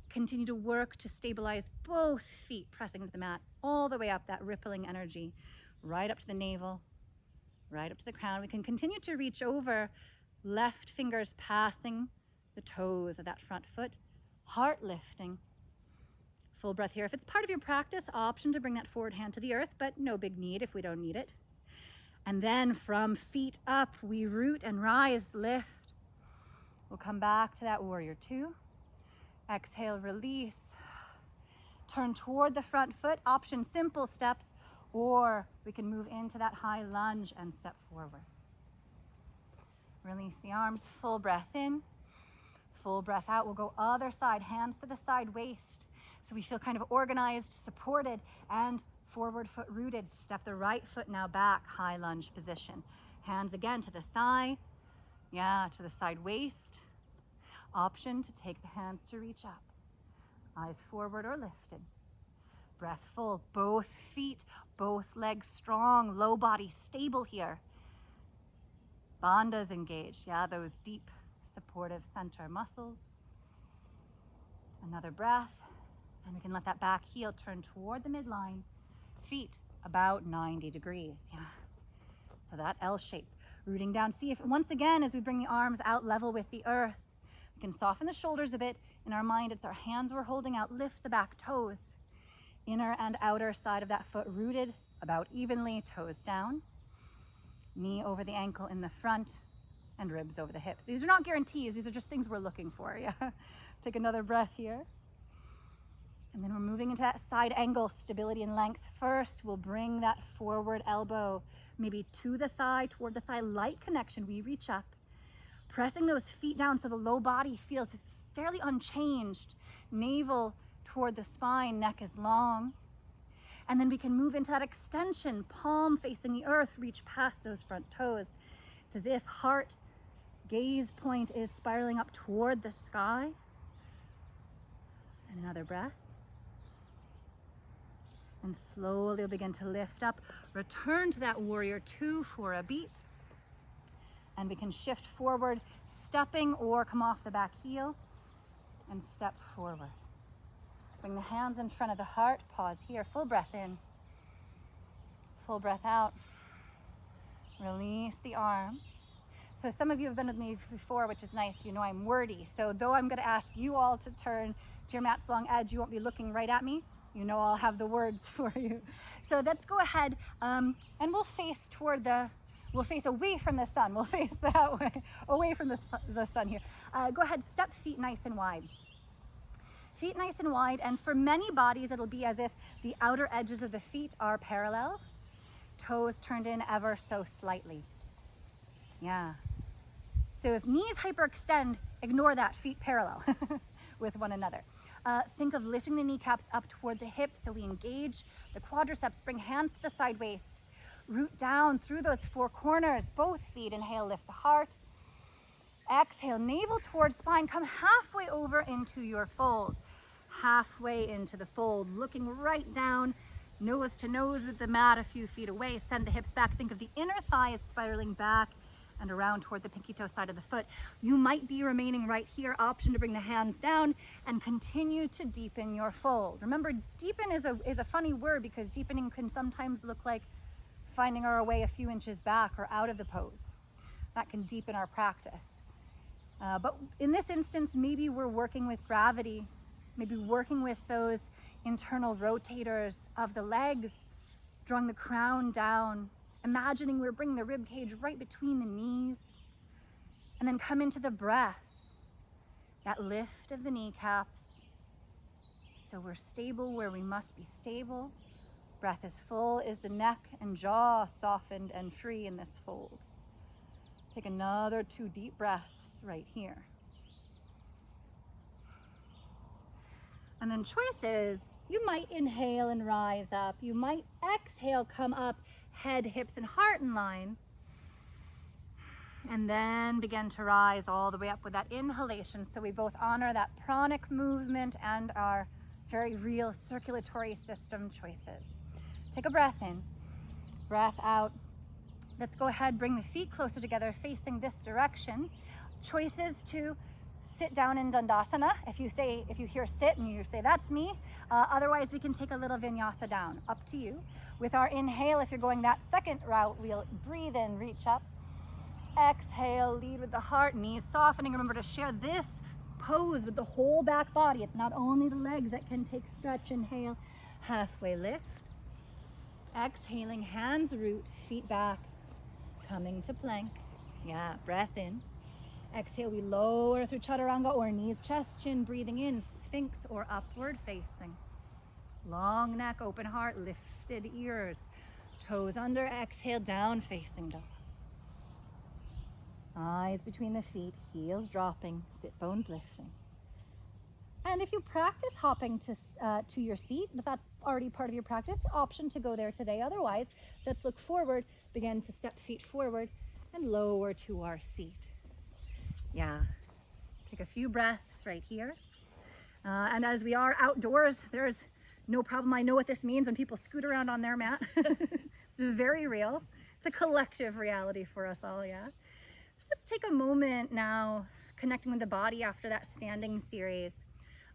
Continue to work to stabilize both feet, pressing to the mat all the way up, that rippling energy, right up to the navel, right up to the crown. We can continue to reach over, left fingers passing the toes of that front foot, heart lifting. Full breath here. If it's part of your practice, option to bring that forward hand to the earth, but no big need if we don't need it. And then from feet up, we root and rise, lift. We'll come back to that warrior two. Exhale, release. Turn toward the front foot. Option simple steps, or we can move into that high lunge and step forward. Release the arms, full breath in, full breath out. We'll go other side, hands to the side waist. So we feel kind of organized, supported, and forward foot rooted. Step the right foot now back, high lunge position. Hands again to the thigh, to the side waist. Option to take the hands to reach up. Eyes forward or lifted. Breath full, both feet, both legs strong, low body stable here. Bandhas engaged, those deep supportive center muscles. Another breath, and we can let that back heel turn toward the midline. Feet about 90 degrees, So that L shape, rooting down. See if once again, as we bring the arms out level with the earth, we can soften the shoulders a bit. In our mind, it's our hands we're holding out. Lift the back toes. Inner and outer side of that foot rooted about evenly, toes down. Knee over the ankle in the front and ribs over the hips. These are not guarantees. These are just things we're looking for, Take another breath here. And then we're moving into that side angle, stability and length. First, we'll bring that forward elbow, maybe to the thigh, toward the thigh, light connection. We reach up, pressing those feet down so the low body feels fairly unchanged. Navel toward the spine, neck is long. And then we can move into that extension, palm facing the earth, reach past those front toes. It's as if heart, gaze point is spiraling up toward the sky. And another breath. And slowly we'll begin to lift up, return to that warrior two for a beat. And we can shift forward, stepping or come off the back heel and step forward. Bring the hands in front of the heart, pause here, full breath in, full breath out. Release the arms. So some of you have been with me before, which is nice, you know I'm wordy. So though I'm gonna ask you all to turn to your mat's long edge, you won't be looking right at me. You know I'll have the words for you. So let's go ahead and we'll face we'll face away from the sun. We'll face that way, away from the sun here. Go ahead, step feet nice and wide. Feet nice and wide, and for many bodies, it'll be as if the outer edges of the feet are parallel, toes turned in ever so slightly. So if knees hyperextend, ignore that, feet parallel with one another. Think of lifting the kneecaps up toward the hips so we engage the quadriceps, bring hands to the side waist, root down through those four corners. Both feet, inhale, lift the heart. Exhale, navel towards spine. Come halfway over into your fold. Halfway into the fold, looking right down, nose to nose with the mat a few feet away. Send the hips back. Think of the inner thighs spiraling back and around toward the pinky toe side of the foot. You might be remaining right here. Option to bring the hands down and continue to deepen your fold. Remember, deepen is a funny word because deepening can sometimes look like finding our way a few inches back or out of the pose. That can deepen our practice. But in this instance, maybe we're working with gravity, maybe working with those internal rotators of the legs, drawing the crown down, imagining we're bringing the rib cage right between the knees, and then come into the breath, that lift of the kneecaps. So we're stable where we must be stable. Breath is full. Is the neck and jaw softened and free in this fold? Take another 2 deep breaths right here. And then choices, you might inhale and rise up. You might exhale, come up, head, hips, and heart in line. And then begin to rise all the way up with that inhalation. So we both honor that pranic movement and our very real circulatory system choices. Take a breath in, breath out. Let's go ahead, bring the feet closer together, facing this direction. Choices to sit down in Dandasana. If you hear sit and you say, that's me. Otherwise, we can take a little vinyasa down, up to you. With our inhale, if you're going that second route, we'll breathe in, reach up. Exhale, lead with the heart, knees softening. Remember to share this pose with the whole back body. It's not only the legs that can take stretch. Inhale, halfway lift. Exhaling, hands root, feet back, coming to plank. Yeah, breath in. Exhale, we lower through chaturanga or knees, chest, chin, breathing in, sphinx or upward facing. Long neck, open heart, lifted ears, toes under, exhale, down facing dog. Eyes between the feet, heels dropping, sit bones lifting. And if you practice hopping to your seat, if that's already part of your practice, option to go there today. Otherwise, let's look forward, begin to step feet forward and lower to our seat. Yeah, take a few breaths right here. And as we are outdoors, there's no problem. I know what this means when people scoot around on their mat. It's very real. It's a collective reality for us all, yeah? So let's take a moment now, connecting with the body after that standing series.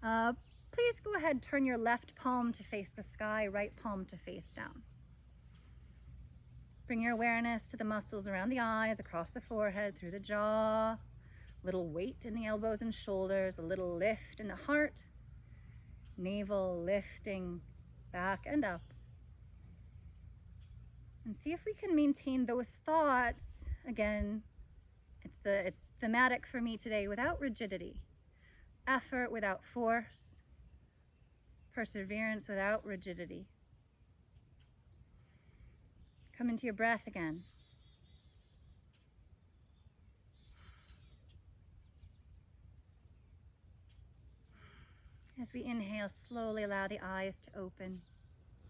Please go ahead, turn your left palm to face the sky, right palm to face down. Bring your awareness to the muscles around the eyes, across the forehead, through the jaw. Little weight in the elbows and shoulders, a little lift in the heart. Navel lifting back and up. And see if we can maintain those thoughts. Again, it's thematic for me today, without rigidity. Effort without force. Perseverance without rigidity. Come into your breath again. As we inhale, slowly allow the eyes to open,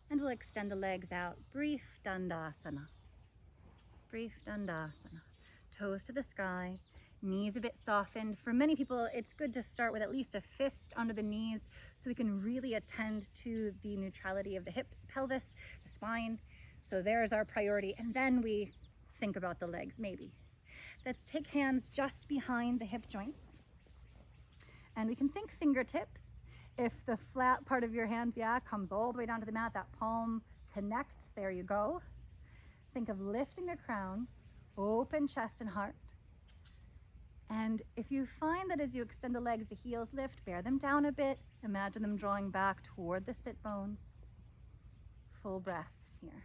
and we'll extend the legs out. Brief Dandasana. Brief Dandasana. Toes to the sky, knees a bit softened. For many people, it's good to start with at least a fist under the knees so we can really attend to the neutrality of the hips, the pelvis, the spine. So there's our priority. And then we think about the legs, maybe. Let's take hands just behind the hip joints. And we can think fingertips. If the flat part of your hands, comes all the way down to the mat, that palm connects, there you go. Think of lifting the crown, open chest and heart. And if you find that as you extend the legs, the heels lift, bear them down a bit. Imagine them drawing back toward the sit bones. Full breaths here.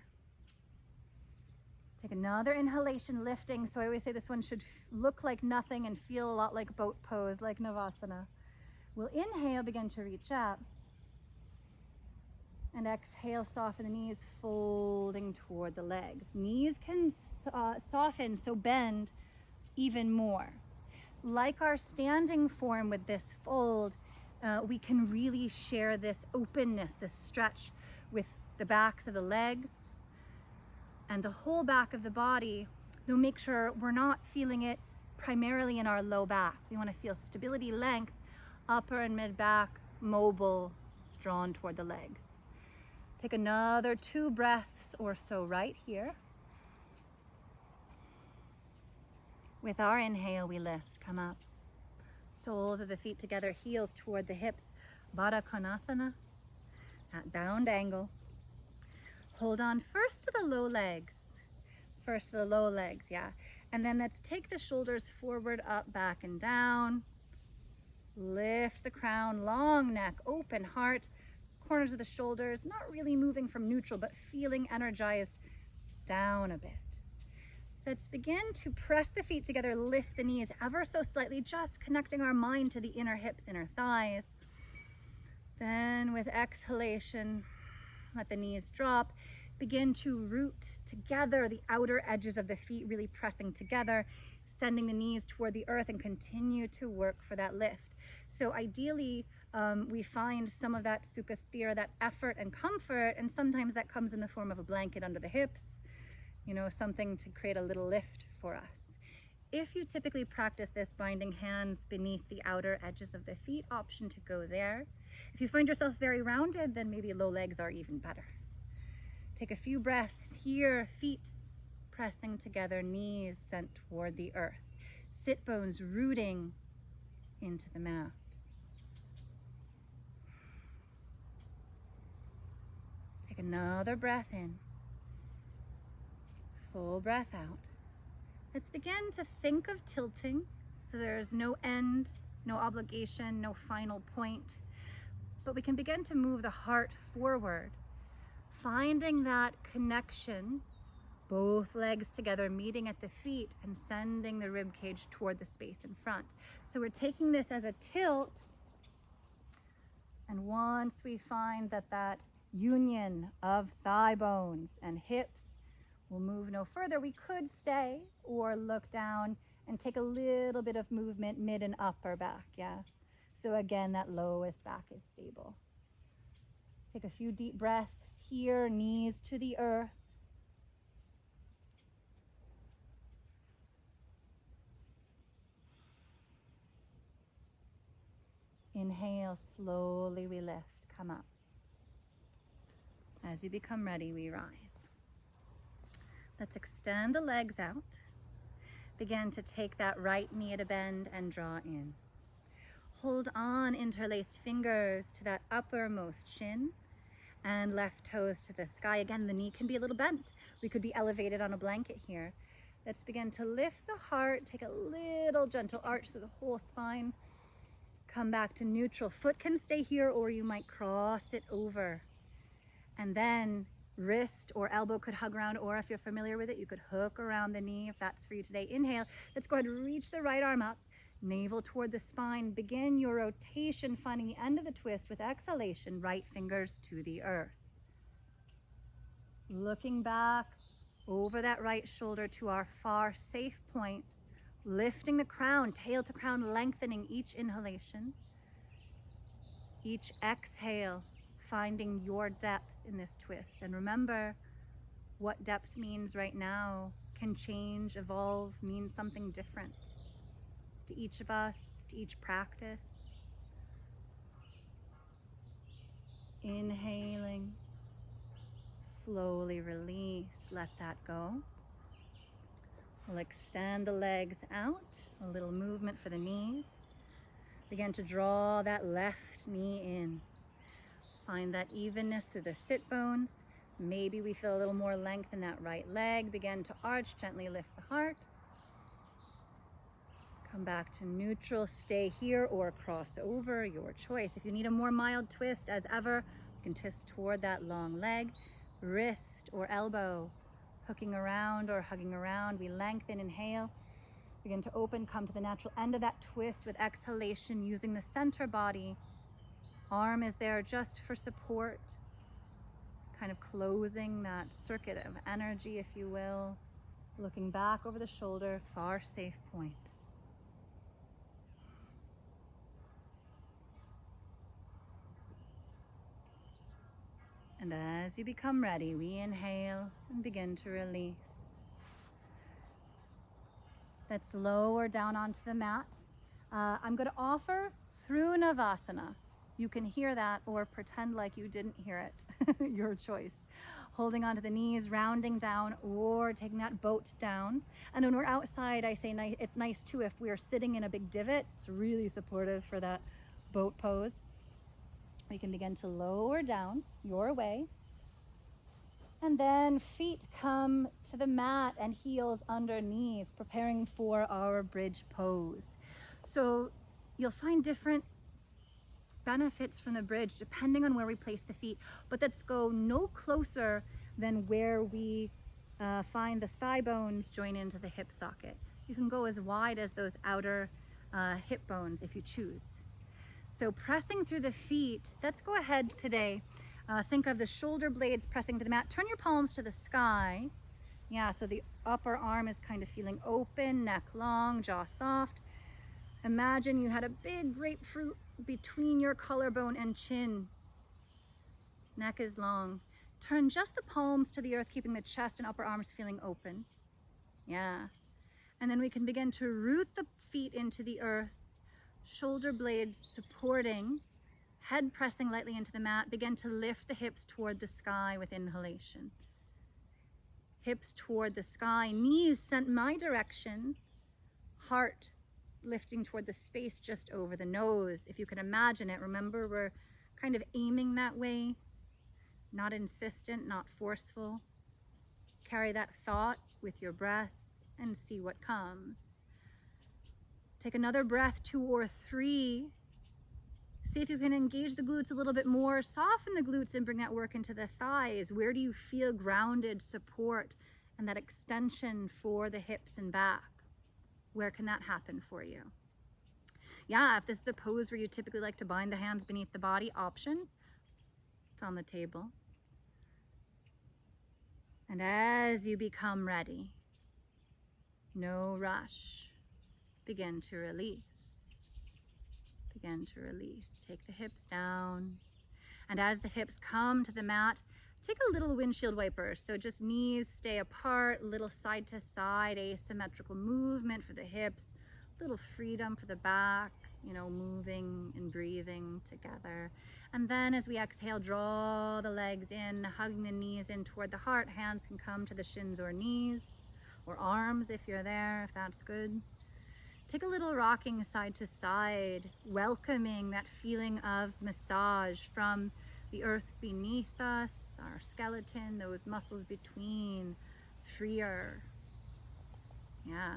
Take another inhalation, lifting. So I always say this one should look like nothing and feel a lot like boat pose, like Navasana. We'll inhale, begin to reach up. And exhale, soften the knees, folding toward the legs. Knees can soften, so bend even more. Like our standing form with this fold, we can really share this openness, this stretch with the backs of the legs. and the whole back of the body, though make sure we're not feeling it primarily in our low back. We want to feel stability, length, upper and mid back, mobile, drawn toward the legs. Take another 2 breaths or so right here. With our inhale, we lift, come up. Soles of the feet together, heels toward the hips. Baddha Konasana, that bound angle. Hold on first to the low legs. First to the low legs, yeah. And then let's take the shoulders forward, up, back, and down. Lift the crown, long neck, open heart, corners of the shoulders, not really moving from neutral, but feeling energized down a bit. Let's begin to press the feet together, lift the knees ever so slightly, just connecting our mind to the inner hips, inner thighs. Then with exhalation, let the knees drop. Begin to root together the outer edges of the feet, really pressing together, sending the knees toward the earth, and continue to work for that lift. So ideally, we find some of that sukha sthira, that effort and comfort, and sometimes that comes in the form of a blanket under the hips, you know, something to create a little lift for us. If you typically practice this, binding hands beneath the outer edges of the feet, option to go there. If you find yourself very rounded, then maybe low legs are even better. Take a few breaths here, feet pressing together, knees sent toward the earth. Sit bones rooting into the mat. Take another breath in. Full breath out. Let's begin to think of tilting, so there's no end, no obligation, no final point, but we can begin to move the heart forward, finding that connection, both legs together, meeting at the feet and sending the rib cage toward the space in front. So we're taking this as a tilt, and once we find that union of thigh bones and hips, we'll move no further. We could stay or look down and take a little bit of movement mid and upper back, yeah? So again, that lowest back is stable. Take a few deep breaths here, knees to the earth. Inhale, slowly we lift, come up. As you become ready, we rise. Let's extend the legs out. Begin to take that right knee at a bend and draw in. Hold on, interlaced fingers to that uppermost shin and left toes to the sky. Again, the knee can be a little bent. We could be elevated on a blanket here. Let's begin to lift the heart, take a little gentle arch through the whole spine. Come back to neutral. Foot can stay here, or you might cross it over. And then wrist or elbow could hug around, or if you're familiar with it, you could hook around the knee if that's for you today. Inhale. Let's go ahead and reach the right arm up, navel toward the spine. Begin your rotation, finding the end of the twist with exhalation, right fingers to the earth. Looking back over that right shoulder to our far safe point, lifting the crown, tail to crown, lengthening each inhalation. Each exhale, finding your depth in this twist. And remember, what depth means right now can change, evolve, mean something different to each of us, to each practice. Inhaling, slowly release, let that go. We'll extend the legs out, a little movement for the knees. Begin to draw that left knee in. Find that evenness through the sit bones. Maybe we feel a little more length in that right leg. Begin to arch, gently lift the heart. Come back to neutral, stay here or cross over, your choice. If you need a more mild twist, as ever, you can twist toward that long leg. Wrist or elbow, hooking around or hugging around. We lengthen, inhale. Begin to open, come to the natural end of that twist with exhalation, using the center body. Arm is there just for support, kind of closing that circuit of energy, if you will. Looking back over the shoulder, far safe point. And as as you become ready, we inhale and begin to release. Let's lower down onto the mat. I'm going to offer through Navasana. You can hear that or pretend like you didn't hear it. Your choice. Holding onto the knees, rounding down, or taking that boat down. And when we're outside, I say it's nice too if we're sitting in a big divot. It's really supportive for that boat pose. We can begin to lower down your way. And then feet come to the mat and heels under knees, preparing for our bridge pose. So you'll find different benefits from the bridge depending on where we place the feet, but let's go no closer than where we find the thigh bones join into the hip socket. You can go as wide as those outer hip bones if you choose. So pressing through the feet, let's go ahead today. Think of the shoulder blades pressing to the mat. Turn your palms to the sky. Yeah, so the upper arm is kind of feeling open, neck long, jaw soft. Imagine you had a big grapefruit between your collarbone and chin. Neck is long. Turn just the palms to the earth, keeping the chest and upper arms feeling open. Yeah. And then we can begin to root the feet into the earth, shoulder blades supporting, head pressing lightly into the mat. Begin to lift the hips toward the sky with inhalation. Hips toward the sky, knees sent my direction, heart lifting toward the space just over the nose. If you can imagine it, remember we're kind of aiming that way, not insistent, not forceful. Carry that thought with your breath and see what comes. Take another breath, 2 or 3. See if you can engage the glutes a little bit more. Soften the glutes and bring that work into the thighs. Where do you feel grounded support and that extension for the hips and back? Where can that happen for you? Yeah, if this is a pose where you typically like to bind the hands beneath the body, option. It's on the table. And as you become ready, no rush, begin to release. Begin to release. Take the hips down. And as the hips come to the mat, take a little windshield wiper. So just knees stay apart, little side to side, asymmetrical movement for the hips, little freedom for the back, moving and breathing together. And then as we exhale, draw the legs in, hugging the knees in toward the heart. Hands can come to the shins or knees, or arms if you're there, if that's good. Take a little rocking side to side, welcoming that feeling of massage from the earth beneath us, our skeleton, those muscles between, freer. Yeah.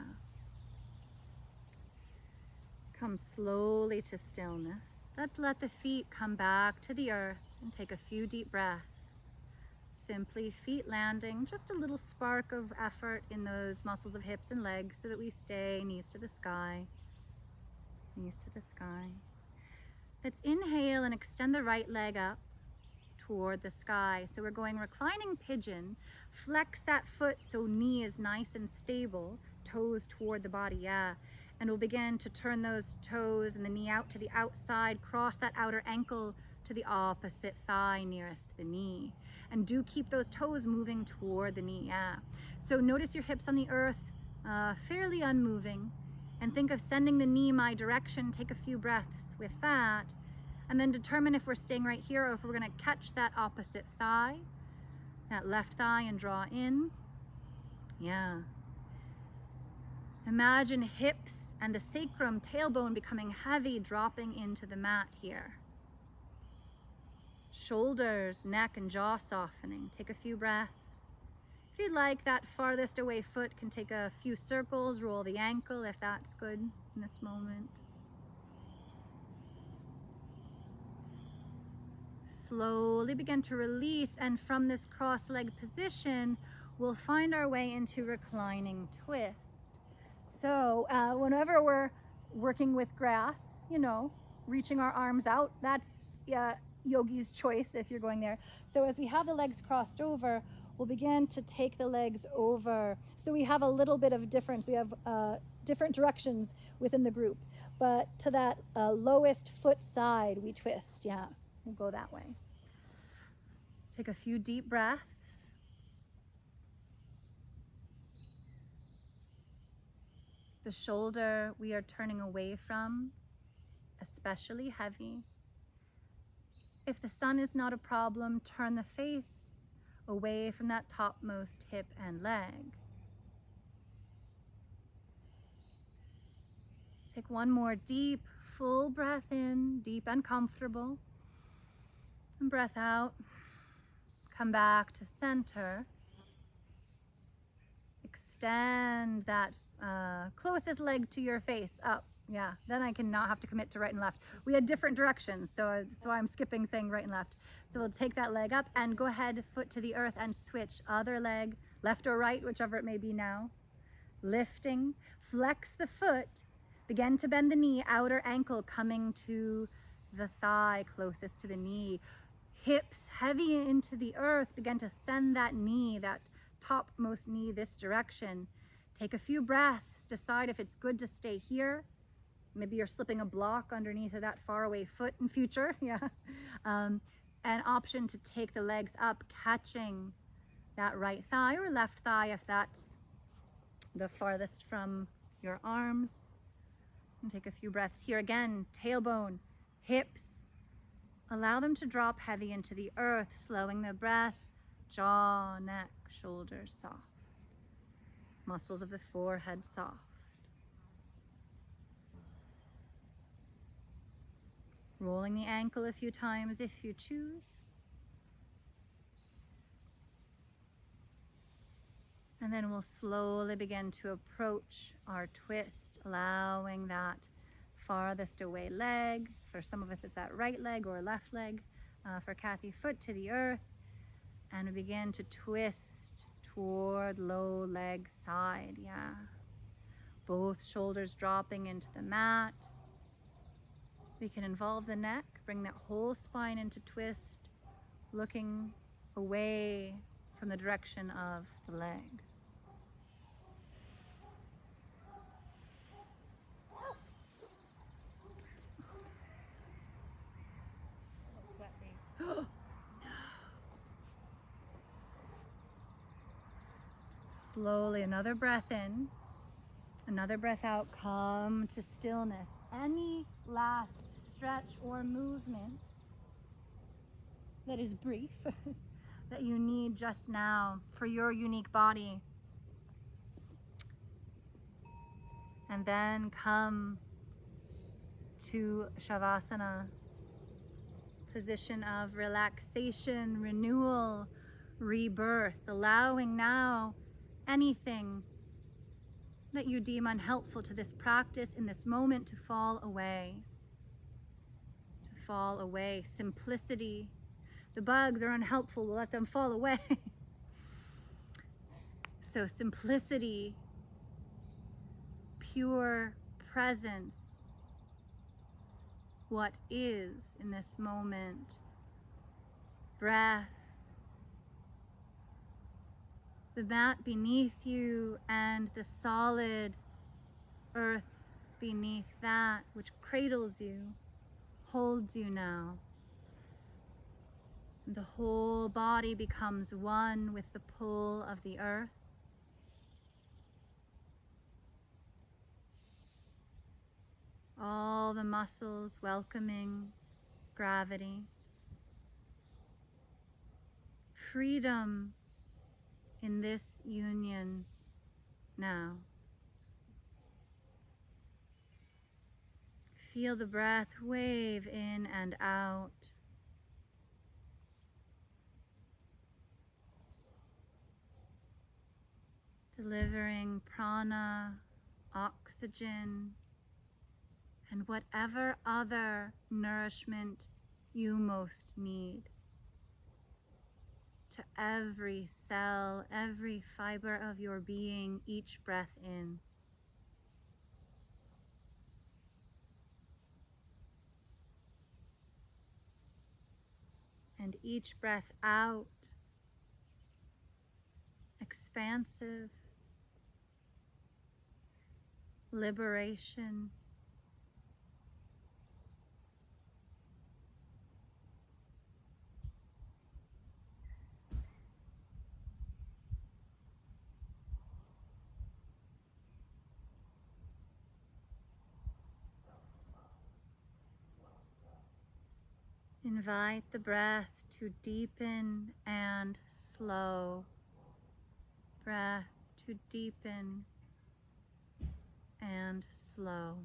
Come slowly to stillness. Let's let the feet come back to the earth and take a few deep breaths. Simply feet landing, just a little spark of effort in those muscles of hips and legs so that we stay knees to the sky. Knees to the sky. Let's inhale and extend the right leg up toward the sky. So we're going reclining pigeon. Flex that foot so knee is nice and stable, toes toward the body, yeah. And we'll begin to turn those toes and the knee out to the outside, cross that outer ankle to the opposite thigh nearest the knee. And do keep those toes moving toward the knee, yeah. So notice your hips on the earth, fairly unmoving. And think of sending the knee my direction. Take a few breaths with that. And then determine if we're staying right here or if we're gonna catch that opposite thigh, that left thigh, and draw in. Yeah. Imagine hips and the sacrum, tailbone becoming heavy, dropping into the mat here. Shoulders, neck, and jaw softening. Take a few breaths. If you'd like, that farthest away foot can take a few circles, roll the ankle if that's good in this moment. Slowly begin to release, and from this cross-legged position, we'll find our way into reclining twist. So whenever we're working with grass, reaching our arms out, that's yogi's choice if you're going there. So as we have the legs crossed over, we'll begin to take the legs over. So we have a little bit of difference. We have different directions within the group, but to that lowest foot side, we twist. Yeah, we'll go that way. Take a few deep breaths. The shoulder we are turning away from, especially heavy. If the sun is not a problem, turn the face away from that topmost hip and leg. Take one more deep, full breath in, deep and comfortable. And breath out. Come back to center. Extend that closest leg to your face up. Yeah, then I can not have to commit to right and left. We had different directions, so I'm skipping saying right and left. So we'll take that leg up and go ahead, foot to the earth, and switch. Other leg, left or right, whichever it may be now. Lifting, flex the foot, begin to bend the knee, outer ankle coming to the thigh closest to the knee. Hips heavy into the earth, begin to send that knee, that topmost knee this direction. Take a few breaths, decide if it's good to stay here. Maybe you're slipping a block underneath of that far away foot in future, yeah. An option to take the legs up, catching that right thigh or left thigh if that's the farthest from your arms. And take a few breaths here again, tailbone, hips. Allow them to drop heavy into the earth, slowing the breath, jaw, neck, shoulders soft. Muscles of the forehead soft. Rolling the ankle a few times if you choose. And then we'll slowly begin to approach our twist, allowing that farthest away leg. For some of us, it's that right leg or left leg. For Kathy, foot to the earth. And we begin to twist toward low leg side, yeah. Both shoulders dropping into the mat. We can involve the neck, bring that whole spine into twist, looking away from the direction of the legs. Slowly, another breath in, another breath out, come to stillness. Any last stretch or movement that is brief that you need just now for your unique body. And then come to Shavasana, position of relaxation, renewal, rebirth, allowing now anything that you deem unhelpful to this practice in this moment to fall away. To fall away. Simplicity. The bugs are unhelpful, we'll let them fall away. So simplicity, pure presence, what is in this moment, breath, the mat beneath you and the solid earth beneath that which cradles you, holds you now. And the whole body becomes one with the pull of the earth. All the muscles welcoming gravity. Freedom in this union now. Feel the breath wave in and out. Delivering prana, oxygen, and whatever other nourishment you most need. To every cell, every fiber of your being, each breath in. And each breath out, expansive, liberation. Invite the breath to deepen and slow. Breath to deepen and slow.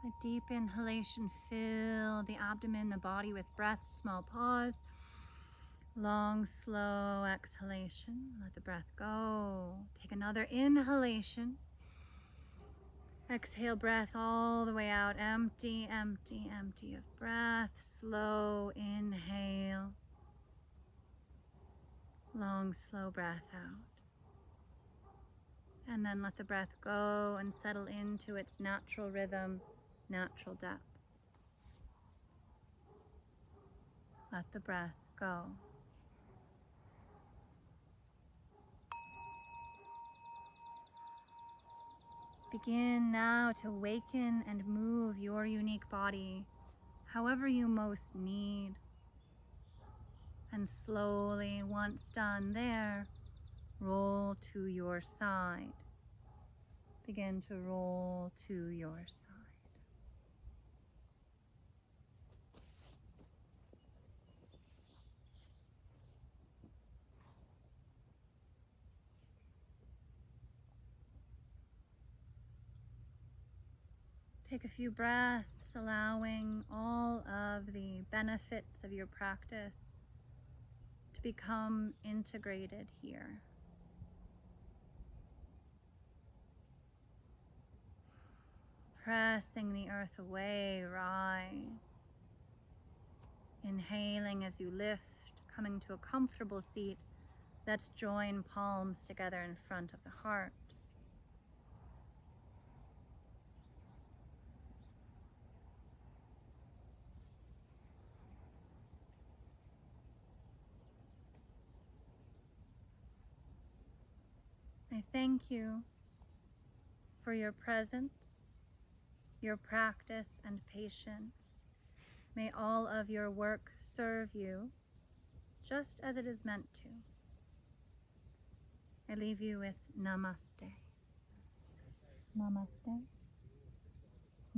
A deep inhalation, fill the abdomen, the body with breath, small pause. Long, slow exhalation, let the breath go. Take another inhalation. Exhale, breath all the way out. Empty, empty, empty of breath. Slow inhale. Long, slow breath out. And then let the breath go and settle into its natural rhythm, natural depth. Let the breath go. Begin now to waken and move your unique body however you most need. And slowly, once done there, roll to your side. Begin to roll to your side. Take a few breaths, allowing all of the benefits of your practice to become integrated here. Pressing the earth away, rise. Inhaling as you lift, coming to a comfortable seat. Let's join palms together in front of the heart. I thank you for your presence, your practice and patience. May all of your work serve you just as it is meant to. I leave you with namaste. Namaste.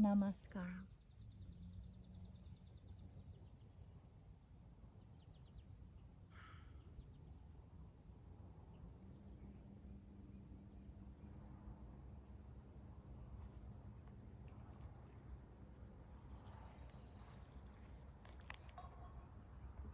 Namaskaram.